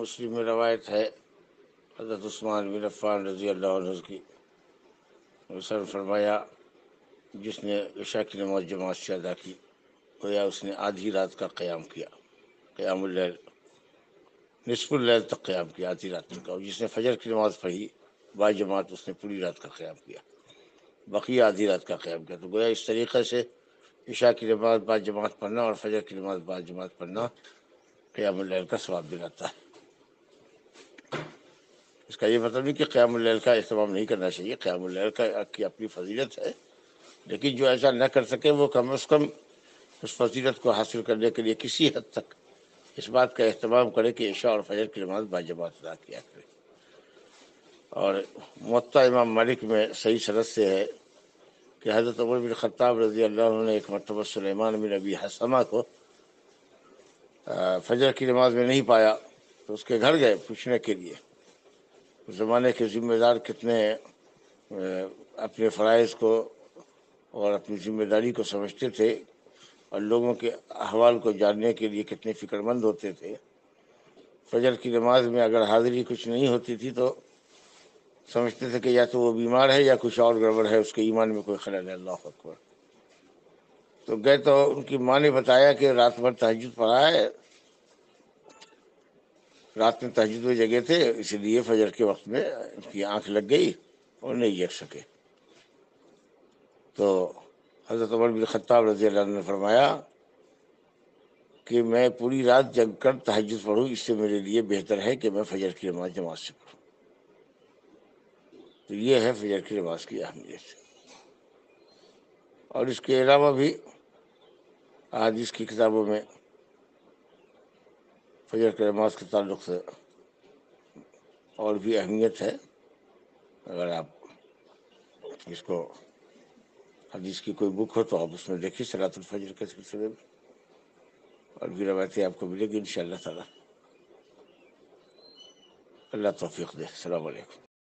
مسلم میں روایت ہے حضرت عثمان بن عفان رضی اللہ عنہ کی، اس نے فرمایا جس نے عشاء کی نماز جماعت سے ادا کی گویا اس نے آدھی رات کا قیام کیا، قیام اللیل، نصف اللیل تک قیام کیا، آدھی رات تک. اور جس نے فجر کی نماز پڑھی با جماعت اس نے پوری رات کا قیام کیا، بقیہ آدھی رات کا قیام کیا. تو گویا اس طریقے سے عشاء کی نماز با جماعت پڑھنا اور فجر کی نماز با جماعت پڑھنا قیام اللیل کا ثواب دلاتا ہے. اس کا یہ مطلب نہیں کہ قیام اللیل کا اہتمام نہیں کرنا چاہیے، قیام اللیل کی اپنی فضیلت ہے، لیکن جو ایسا نہ کر سکے وہ کم از کم اس فضیلت کو حاصل کرنے کے لیے کسی حد تک اس بات کا اہتمام کرے کہ عشاء اور فجر کی نماز با جماعت ادا کیا کرے. اور موطا امام مالک میں صحیح سند سے ہے کہ حضرت عمر بن خطاب رضی اللہ عنہ نے ایک مرتبہ سلیمان بن ابی حسمہ کو فجر کی نماز میں نہیں پایا تو اس کے گھر گئے پوچھنے کے لیے. اس زمانے کے ذمہ دار کتنے اپنے فرائض کو اور اپنی ذمہ داری کو سمجھتے تھے اور لوگوں کے احوال کو جاننے کے لیے کتنے فکر مند ہوتے تھے. فجر کی نماز میں اگر حاضری کچھ نہیں ہوتی تھی تو سمجھتے تھے کہ یا تو وہ بیمار ہے یا کچھ اور گڑبڑ ہے، اس کے ایمان میں کوئی خلل ہے. اللہ اکبر. تو گئے تو ان کی ماں نے بتایا کہ رات بھر تہجد پڑھا ہے، رات میں تہجد میں جگے تھے، اس لیے فجر کے وقت میں ان کی آنکھ لگ گئی اور نہیں جگ سکے. تو حضرت عمر بن خطاب رضی اللہ عنہ نے فرمایا کہ میں پوری رات جگ کر تہجد پڑھوں، اس سے میرے لیے بہتر ہے کہ میں فجر کی نماز جماعت سے پڑھوں. تو یہ ہے فجر کی نماز کی اہمیت. اور اس کے علاوہ بھی احادیث کی کتابوں میں فجر کی نماز کے تعلق سے اور بھی اہمیت ہے. اگر آپ اس کو حدیث کی کوئی بک ہو تو آپ اس میں دیکھیے صلاۃ الفجر کے سلسلے میں، اور بھی روایتیں آپ کو ملے گی انشاءاللہ تعالی. اللہ توفیق دے. السلام علیکم.